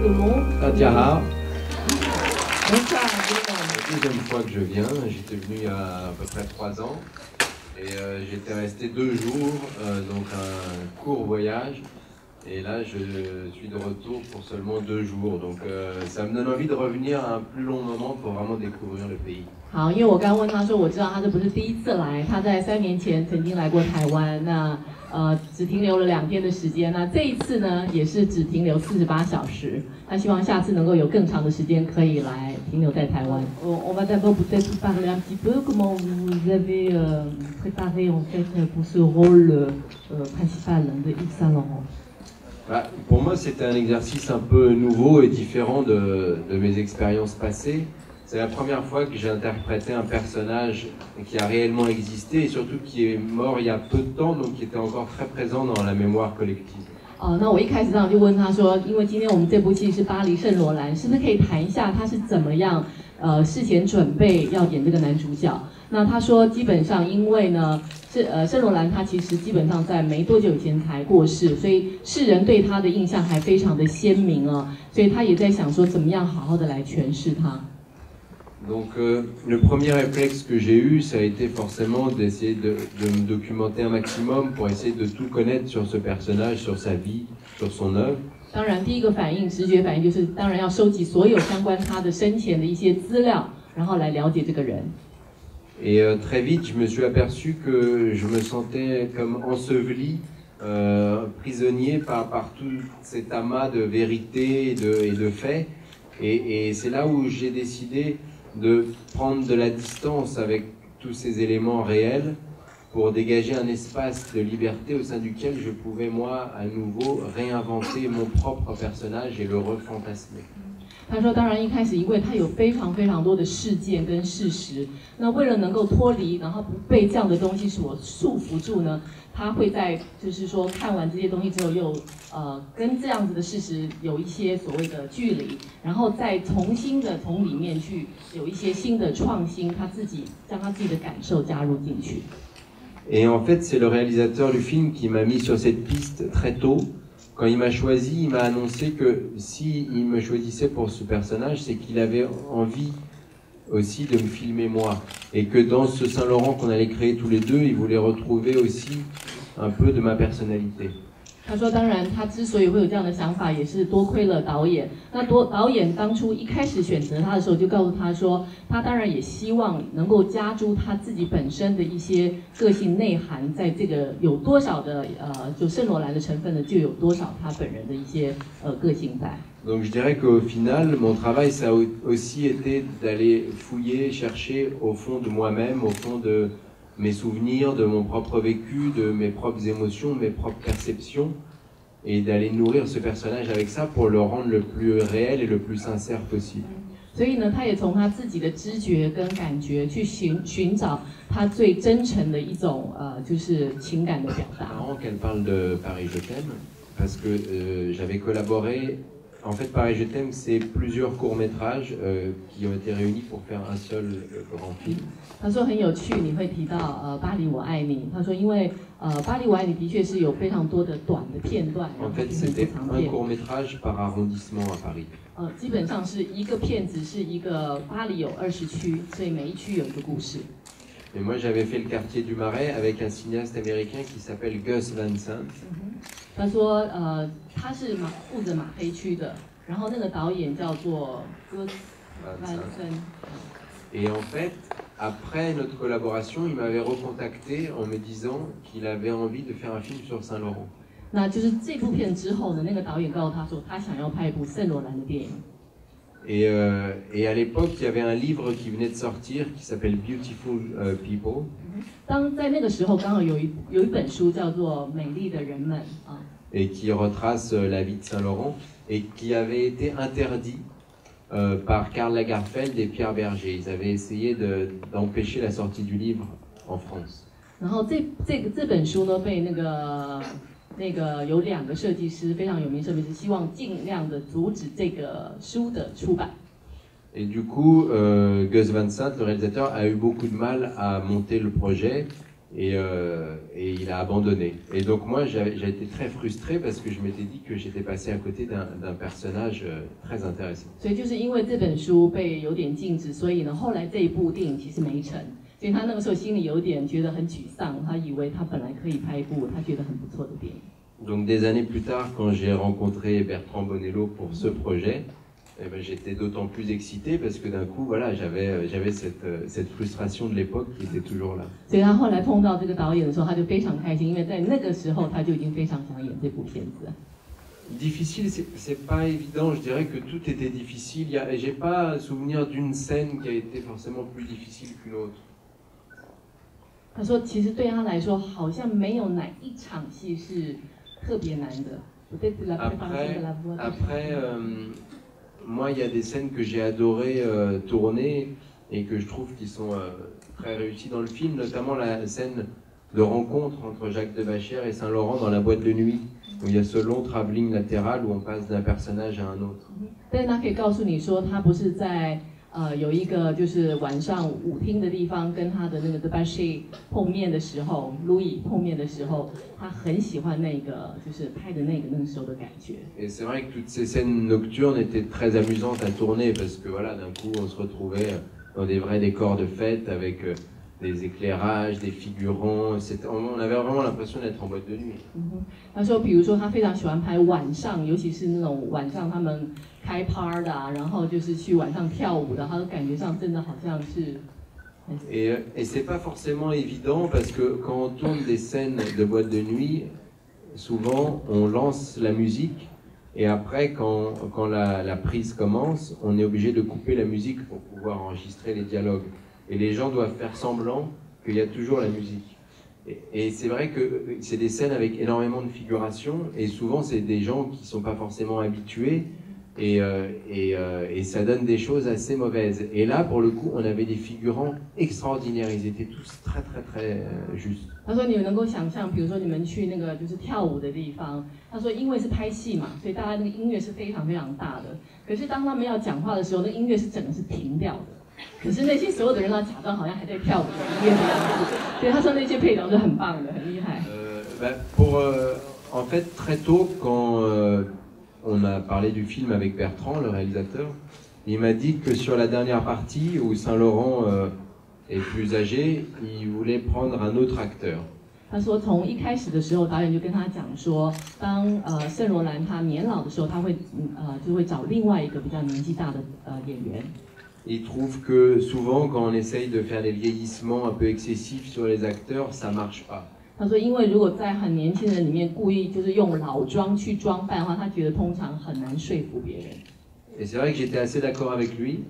comment? 大家好。 Bonsoir. C'est la deuxième fois que je viens. J'étais venu il y a à peu près 3 ans. Et j'étais resté 2 jours, donc un court voyage. Et là, je suis de retour pour seulement 2 jours. Donc ça me donne envie de revenir à un plus long moment pour vraiment découvrir le pays. 好，因为我刚问他说，我知道他这不是第一次来，他在3年前曾经来过台湾，那只停留了2天的时间，那这一次呢也是只停留48小时，他希望下次能够有更长的时间可以来停留在台湾。On va d'abord peut-être parler un petit peu comment vous avez préparé en fait pour ce rôle principal de Yves Saint Laurent. Pour moi, c'était un exercice un peu nouveau et différent de mes expériences passées. C'est la première fois que j'ai interprété un personnage qui a réellement existé et surtout qui est mort il y a peu de temps, donc qui était encore très présent dans la mémoire collective. 那我一开始这样就问他说，因为今天我们这部戏是巴黎圣罗兰，是不是可以谈一下他是怎么样事前准备要演这个男主角？那他说基本上因为呢是圣罗兰他其实基本上在没多久以前才过世，所以世人对他的印象还非常的鲜明哦，所以他也在想说怎么样好好的来诠释他。 Donc le premier réflexe que j'ai eu, ça a été forcément d'essayer de me documenter un maximum pour essayer de tout connaître sur ce personnage, sur sa vie, sur son œuvre. 当然，第一个反应，直觉反应就是，当然要收集所有相关他的生前的一些资料，然后来了解这个人。Et très vite, je me suis aperçu que je me sentais comme enseveli, prisonnier par tout cet amas de vérités et de faits. Et c'est là où j'ai décidé de prendre de la distance avec tous ces éléments réels pour dégager un espace de liberté au sein duquel je pouvais, moi, à nouveau, réinventer mon propre personnage et le refantasmer. 他说，当然一开始，因为他有非常非常多的事件跟事实，那为了能够脱离，然后不被这样的东西所束缚住呢，他会在就是说看完这些东西之后，又跟这样子的事实有一些所谓的距离，然后再重新的从里面去有一些新的创新，他自己将他自己的感受加入进去。Et en fait, c'est le réalisateur du film qui m'a mis sur cette piste très tôt. Quand il m'a choisi, il m'a annoncé que s'il me choisissait pour ce personnage, c'est qu'il avait envie aussi de me filmer moi. Et que dans ce Saint-Laurent qu'on allait créer tous les deux, il voulait retrouver aussi un peu de ma personnalité. 他说，当然，他之所以会有这样的想法，也是多亏了导演。那导演当初一开始选择他的时候，就告诉他说，他当然也希望能够加诸他自己本身的一些个性内涵，在这个有多少的就圣罗兰的成分呢，就有多少他本人的一些个性在。Donc je dirais qu'au final, mon travail, ça a aussi été d'aller fouiller, chercher au fond de moi-même, au fond de mes souvenirs, de mon propre vécu, de mes propres émotions, mes propres perceptions, et d'aller nourrir ce personnage avec ça pour le rendre le plus réel et le plus sincère possible. 所以呢，他也从他自己的知觉跟感觉去寻找他最真诚的一种就是情感的表达。C'est marrant qu'elle parle de Paris je t'aime, parce que j'avais collaboré. En fait, Paris je t'aime, c'est plusieurs courts-métrages qui ont été réunis pour faire un seul grand film. 他说很有趣，你会提到巴黎我爱你。他说因为巴黎我爱你的确是有非常多的短的片段， En fait, c'était un court-métrage par arrondissement à Paris. 基本上是一个片子是一个巴黎有20区，所以每一区有一个故事。 Et moi, j'avais fait le quartier du Marais avec un cinéaste américain qui s'appelle Gus Van Sant. 他说他是负责马黑区的，然后那个导演叫做Gus Van Sant。 Et en fait, après notre collaboration, il m'avait recontacté en me disant qu'il avait envie de faire un film sur Saint-Laurent. 那就是这部片之后呢，那个导演告诉他说，他想要拍一部圣罗兰的电影。 Et à l'époque, il y avait un livre qui venait de sortir qui s'appelle Beautiful People. 当在那个时候，刚好有一本书叫做《美丽的人们》啊。 Et qui retrace la vie de Saint-Laurent et qui avait été interdit par Karl Lagerfeld et Pierre Berger. Ils avaient essayé d'empêcher la sortie du livre en France. 然后这本书呢，被那个有2个设计师非常有名设计师，希望尽量的阻止这个书的出版。 Et du coup, Gus Van Sant, le réalisateur, a eu beaucoup de mal à monter le projet et il a abandonné. Et donc moi, j'ai été très frustré parce que je m'étais dit que j'étais passé à côté d'un personnage très intéressant. 所以就是因为这本书被有点禁止，所以呢，后来这一部电影其实没成，所以他那个时候心里有点觉得很沮丧，他以为他本来可以拍一部他觉得很不错的电影。Donc des années plus tard, quand j'ai rencontré Bertrand Bonello pour ce projet, eh ben, j'étais d'autant plus excité parce que d'un coup, voilà, j'avais cette frustration de l'époque qui était toujours là. 所以他后来碰到这个导演的时候，他就非常开心，因为在那个时候他就已经非常想演这部片子。Difficile, c'est pas évident. Je dirais que tout était difficile. J'ai pas souvenir d'une scène qui a été forcément plus difficile qu'une autre. 他说，其实对他来说，好像没有哪一场戏是特别难的。Après, moi, il y a des scènes que j'ai adoré tourner et que je trouve qui sont très réussies dans le film, notamment la scène de rencontre entre Jacques Devacher et Saint-Laurent dans la boîte de nuit, où il y a ce long travelling latéral où on passe d'un personnage à un autre. 但是他可以告诉你说，他不是在有一个就是晚上舞厅的地方跟他的那个 Devacher 碰面的时候 ，Louis 碰面的时候，他很喜欢那个就是拍的那个时候的感觉。Et c'est vrai que toutes ces scènes nocturnes étaient très amusantes à tourner parce que voilà, d'un coup, on se retrouvait dans des vrais décors de fête avec des éclairages, des figurants. On avait vraiment l'impression d'être en boîte de nuit. 他说，比如说他非常喜欢拍晚上，尤其是那种晚上他们开 party 的然后就是去晚上跳舞的，他的感觉上真的好像是。Et c'est pas forcément évident parce que quand on tourne des scènes de boîte de nuit, souvent on lance la musique et après quand la prise commence, on est obligé de couper la musique pour pouvoir enregistrer les dialogues. Et les gens doivent faire semblant qu'il y a toujours la musique. Et c'est vrai que c'est des scènes avec énormément de figuration et souvent c'est des gens qui ne sont pas forcément habitués et ça donne des choses assez mauvaises. Et là, pour le coup, on avait des figurants extraordinaires. Ils étaient tous très très très justes. 他说：“你们能够想象，比如说你们去那个就是跳舞的地方，他说因为是拍戏嘛，所以大家那个音乐是非常非常大的。可是当他们要讲话的时候，那音乐是整个是停掉的。可是那些所有的人呢，假装好像还在跳舞的音乐的样子。所以他说那些配角是很棒的，很厉害。En fait, très tôt, quand on a parlé du film avec Bertrand, le réalisateur, il m'a dit que sur la dernière partie où Saint-Laurent est plus âgé, il voulait prendre un autre acteur. 他说，从一开始的时候，导演就跟他讲说，当圣罗兰他年老的时候，他会就会找另外一个比较年纪大的演员。Il trouve que souvent, quand on essaye de faire des vieillissements un peu excessifs sur les acteurs, ça marche pas. 他说，因为如果在很年轻人里面故意就是用老妆去装扮的话，他觉得通常很难说服别人。Et c'est vrai que j'étais assez d'accord avec lui,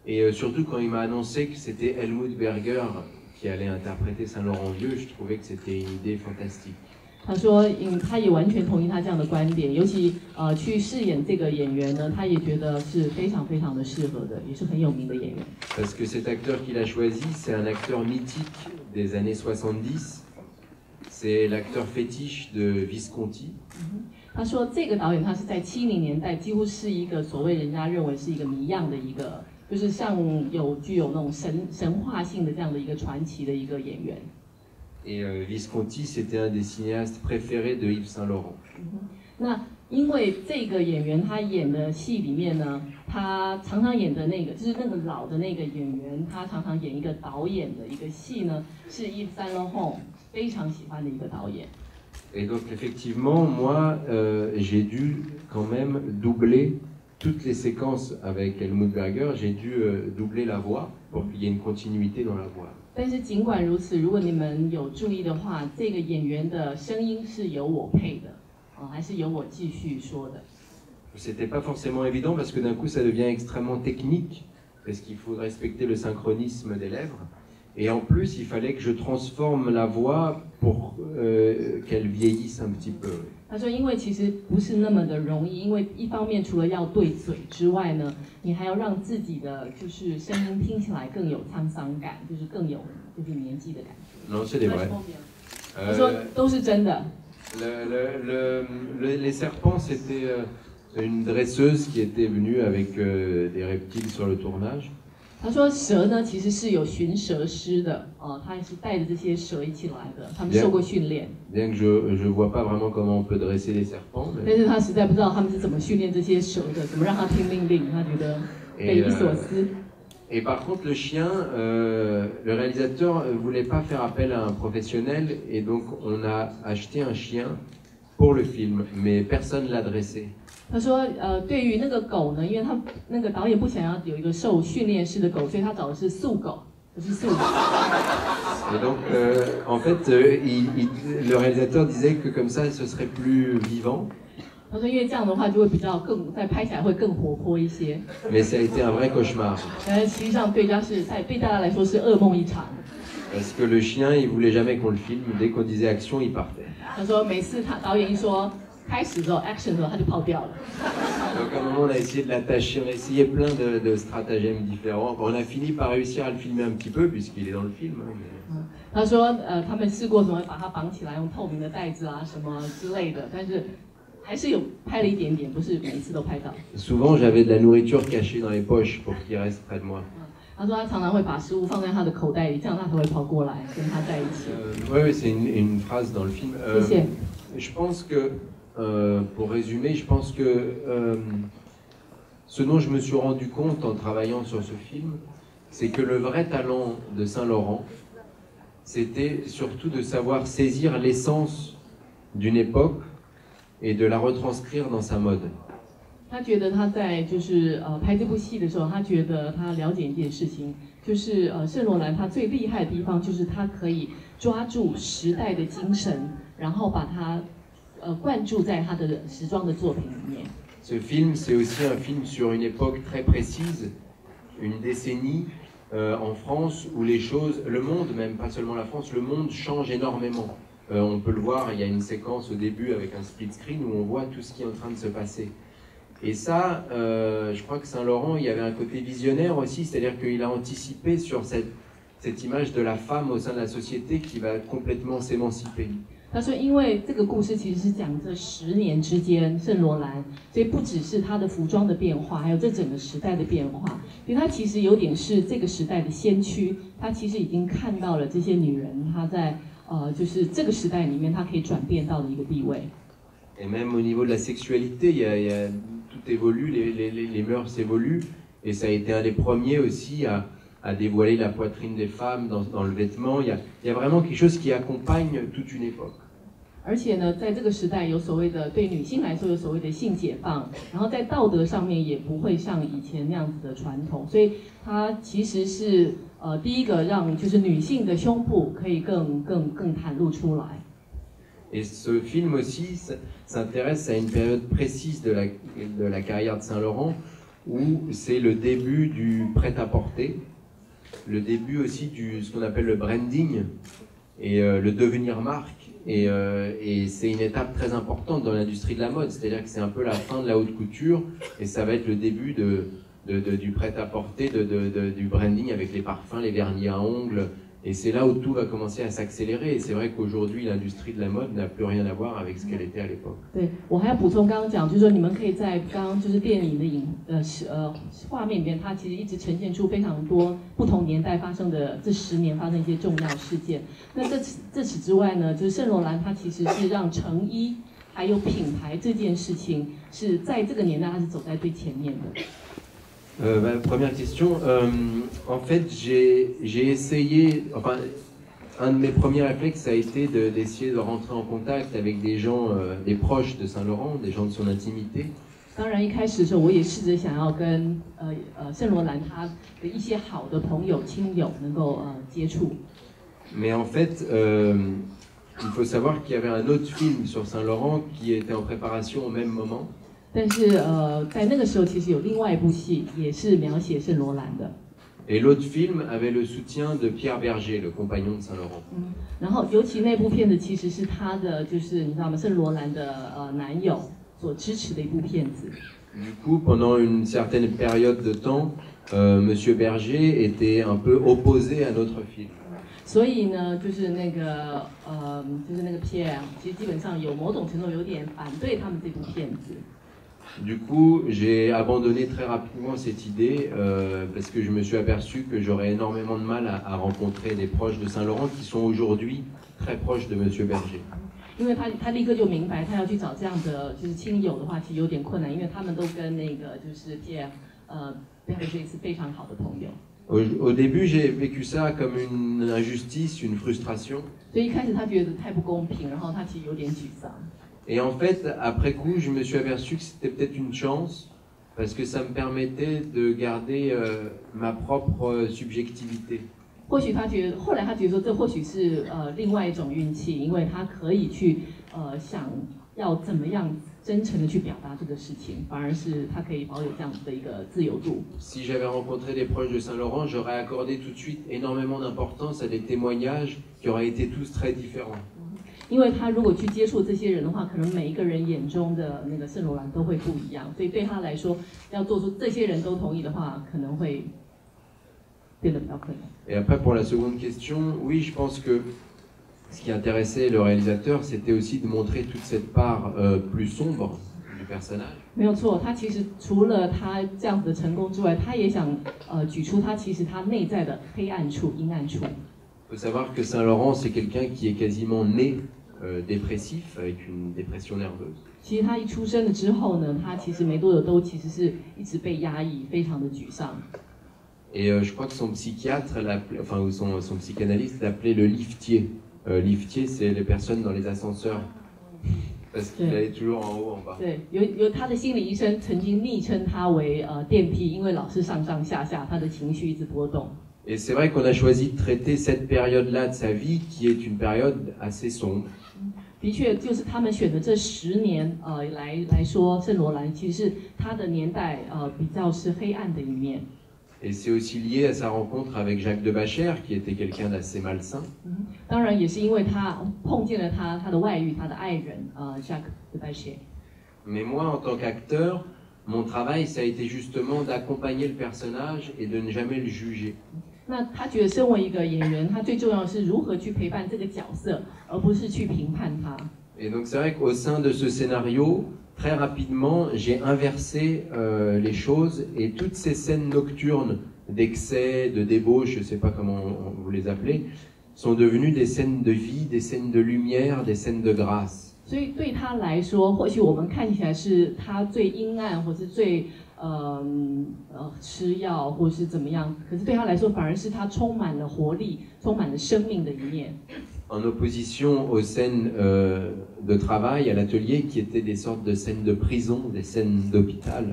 et surtout quand il m'a annoncé que c'était Helmut Berger qui allait interpréter Saint-Laurent Vieux, je trouvais que c'était une idée fantastique. 他说，他也完全同意他这样的观点，尤其去饰演这个演员呢，他也觉得是非常非常的适合的，也是很有名的演员。Parce que cet acteur qu'il a choisi, c'est un acteur mythique des années 70. C'est l'acteur fétiche de Visconti. 他说，这个导演他是在70年代，几乎是一个所谓人家认为是一个谜样的一个，就是像具有那种神话性的这样的一个传奇的一个演员。Et Visconti, c'était un des cinéastes préférés de Yves Saint-Laurent. 那因为这个演员他演的戏里面呢，他常常演的那个就是那个老的那个演员，他常常演一个导演的一个戏呢，是Yves Saint Laurent非常喜欢的一个导演。Et donc effectivement, moi, j'ai dû quand même doubler toutes les séquences avec Helmut Berger. J'ai dû doubler la voix pour qu'il y ait une continuité dans la voix. 但是尽管如此，如果你们有注意的话，这个演员的声音是由我配的，还是由我继续说的。C'était pas forcément évident parce que d'un coup ça devient extrêmement technique, parce qu'il faut respecter le synchronisme des lèvres. Et en plus, il fallait que je transforme la voix pour qu'elle vieillisse un petit peu. 他说，因为其实不是那么的容易，因为一方面除了要对嘴之外呢，你还要让自己的就是声音听起来更有沧桑感，就是更有就是年纪的感觉。Non, c'est des vrais. 他说都是真的。Les serpents, c'était une dresseuse qui était venue avec des reptiles sur le tournage. 他说蛇呢其实是有驯蛇师的，他是带着这些蛇一起来的，他们受过训练。Bien que je vois pas vraiment comment on peut dresser les serpents. 但是他实在不知道他们是怎么训练这些蛇的，怎么让他听命令，他觉得匪夷所思。Et par contre, le chien, le réalisateur voulait pas faire appel à un professionnel et donc on a acheté un chien pour le film, mais personne l'a dressé. 他说，对于那个狗呢，因为他那个导演不想要有一个受训练师的狗，所以他找的是素狗，不是素狗。Et donc, en fait, le réalisateur disait que comme ça, ce serait plus vivant. 他说，因为这样的话就会比较更，在拍起来会更活泼一些。Mais ça a été un vrai cauchemar. 但是实际上对大家来说是噩梦一场。Parce que le chien, il voulait jamais qu'on le filme. Dès qu'on disait action, il partait. 他说，每次导演一说开始的时候 action 的时候，他就跑掉了。Donc à un moment, on a essayé de l'attacher, on a essayé plein de stratagèmes différents. On a fini par réussir à le filmer un petit peu puisqu'il est dans le film. Mais... 他说，他们试过什么把它绑起来，用透明的袋子啊什么之类的，但是还是有拍了一点点，不是每一次都拍到。Souvent, j'avais de la nourriture cachée dans les poches pour qu'il reste près de moi. 他说他常常会把食物放在他的口袋里，这样他才会跑过来跟他在一起。Oui, c'est une phrase dans le film. 谢谢。Je pense que, pour résumer, je pense que ce dont je me suis rendu compte en travaillant sur ce film, c'est que le vrai talent de Saint-Laurent, c'était surtout de savoir saisir l'essence d'une époque et de la retranscrire dans sa mode. 他觉得他在就是拍这部戏的时候，他觉得他了解一件事情，就是圣罗兰他最厉害的地方就是他可以抓住时代的精神，然后把它灌注在他的时装的作品里面。Ce film, c'est aussi un film sur une époque très précise, une décennie en France où les choses, le monde même, pas seulement la France, le monde change énormément. On peut le voir, il y a une séquence au début avec un split screen où on voit tout ce qui est en train de se passer. Et ça, je crois que Saint-Laurent, il y avait un côté visionnaire aussi, c'est-à-dire qu'il a anticipé sur cette image de la femme au sein de la société qui va complètement s'émanciper. 他说，因为这个故事其实是讲这10年之间圣罗兰，所以不只是他的服装的变化，还有这整个时代的变化。因为他其实有点是这个时代的先驱，他其实已经看到了这些女人，她在就是这个时代里面，她可以转变到的一个地位。Et même au niveau de la sexualité, tout évolue, les mœurs évoluent, et ça a été un des premiers aussi à dévoiler la poitrine des femmes dans le vêtement. Il y a vraiment quelque chose qui accompagne toute une époque. 而且呢，在这个时代有所谓的对女性来说有所谓的性解放，然后在道德上面也不会像以前那样子的传统，所以它其实是第一个让就是女性的胸部可以更袒露出来。Et ce film aussi s'intéresse à une période précise de la carrière de Saint-Laurent où c'est le début du prêt-à-porter, le début aussi du ce qu'on appelle le branding et le devenir marque. Et c'est une étape très importante dans l'industrie de la mode, c'est-à-dire que c'est un peu la fin de la haute couture et ça va être le début du prêt-à-porter, du branding avec les parfums, les vernis à ongles. Et c'est là où tout va commencer à s'accélérer. Et c'est vrai qu'aujourd'hui, l'industrie de la mode n'a plus rien à voir avec ce qu'elle était à l'époque. 对，我还要补充刚刚讲，就是说你们可以在刚刚就是电影的画面里面，它其实一直呈现出非常多不同年代发生的这10年发生一些重要事件。那这此之外呢，就是圣罗兰它其实是让成衣还有品牌这件事情是在这个年代它是走在最前面的。Première question, en fait j'ai essayé, enfin un de mes premiers réflexes ça a été d'essayer de rentrer en contact avec des gens, des proches de Saint-Laurent, des gens de son intimité. 当然一开始的时候我也试着想要跟圣罗兰他的一些好的朋友亲友能够接触。Mais en fait, il faut savoir qu'il y avait un autre film sur Saint-Laurent qui était en préparation au même moment. 但是在那个时候，其实有另外一部戏也是描写圣罗兰的。Et l'autre film avait le soutien de Pierre Berger, le compagnon de Saint-Laurent. 然后尤其那部片子其实是他的，就是你知道吗？圣罗兰的男友所支持的一部片子。Du coup, pendant une certaine période de temps, Monsieur Berger était un peu opposé à notre film. 所以呢，就是那个Pierre，其实基本上有某种程度有点反对他们这部片子。Du coup, j'ai abandonné très rapidement cette idée parce que je me suis aperçu que j'aurais énormément de mal à rencontrer des proches de Saint-Laurent qui sont aujourd'hui très proches de Monsieur Berger. 因为他立刻就明白，他要去找这样的就是亲友的话，其实有点困难，因为他们都跟那个就是Pierre Berger是非常好的朋友。Au début, j'ai vécu ça comme une injustice, une frustration. 所以一开始他觉得太不公平，然后他其实有点沮丧。Et en fait, après coup, je me suis aperçu que c'était peut-être une chance, parce que ça me permettait de garder ma propre subjectivité. 或许他觉得，后来他觉得说，这或许是另外一种运气，因为他可以去想要怎么样真诚的去表达这个事情，反而是他可以保有这样子的一个自由度。Si j'avais rencontré des proches de Saint-Laurent, j'aurais accordé tout de suite énormément d'importance à des témoignages qui auraient été tous très différents. 因为他如果去接触这些人的话，可能每一个人眼中的那个圣罗兰都会不一样，所以对他来说，要做出这些人都同意的话，可能会变得比较困难。Et après, pour la seconde question, oui, je pense que ce qui intéressait le réalisateur, c'était aussi de montrer toute cette part plus sombre du personnage. 没有错，他其实除了他这样子的成功之外，他也想举出他其实他内在的黑暗处、阴暗处。Il faut savoir que Saint-Laurent, c'est quelqu'un qui est quasiment né dépressif, avec une dépression nerveuse. 其实他一出生了之后呢，他其实没多久都其实是一直被压抑，非常的沮丧。Et je crois que son psychiatre, enfin ou son psychanalyste l'appelait le liftier. Liftier, c'est les personnes dans les ascenseurs, parce qu'il allait toujours en haut, en bas. 对，有他的心理医生曾经昵称他为电梯，因为老是上上下下，他的情绪一直波动。Et c'est vrai qu'on a choisi de traiter cette période-là de sa vie, qui est une période assez sombre. 的确，就是他们选的这10年来说，圣罗兰其实是他的年代比较是黑暗的一面。Et c'est aussi lié à sa rencontre avec Jacques de Bachère, qui était quelqu'un d'assez malsain. 当然也是因为他碰见了他的外遇，他的爱人Jacques de Bachère。Mais moi, en tant qu'acteur, mon travail, ça a été justement d'accompagner le personnage et de ne jamais le juger. 那他觉得身为一个演员，他最重要的是如何去陪伴这个角色，而不是去评判他。Et donc c'est vrai qu'au sein de ce scénario, très rapidement, j'ai inversé les choses et toutes ces scènes nocturnes d'excès, de débauche, je ne sais pas comment vous les appelez, sont devenues des scènes de vie, des scènes de lumière, des scènes de grâce. 所以对他来说，或许我们看起来是他最阴暗，或是最吃药，或是怎么样，可是对他来说，反而是他充满了活力、充满了生命的一面。En opposition aux scènes de travail à l'atelier qui étaient des sortes de scènes de prison, des scènes d'hôpital.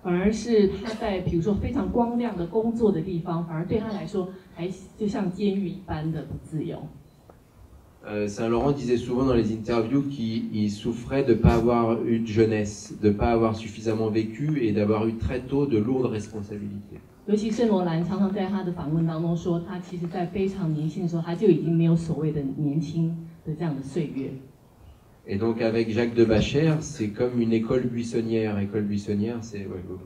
反而是他在比如说非常光亮的工作的地方，反而对他来说还就像监狱一般的不自由。Saint-Laurent disait souvent dans les interviews qu'il souffrait de ne pas avoir eu de jeunesse, de ne pas avoir suffisamment vécu et d'avoir eu très tôt de lourdes responsabilités. 尤其圣罗兰常常在他的访问当中说，他其实在非常年轻的时候，他就已经没有所谓的年轻的这样的岁月。Et donc avec Jacques de Bachère, c'est comme une école buissonnière. École buissonnière, c'est... Ouais, ouais.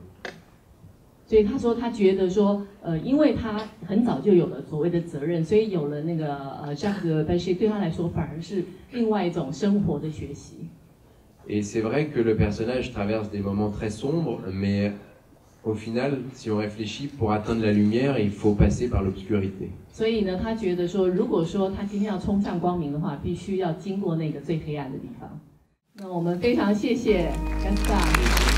所以他说，他觉得说，因为他很早就有了所谓的责任，所以有了那个Jacques de Bachère对他来说反而是另外一种生活的学习。Et c'est vrai que le personnage traverse des moments très sombres, mais au final, si on réfléchit, pour atteindre la lumière, il faut passer par l'obscurité. 所以呢，他觉得说，如果说他今天要冲向光明的话，必须要经过那个最黑暗的地方。那我们非常谢谢Gaspard。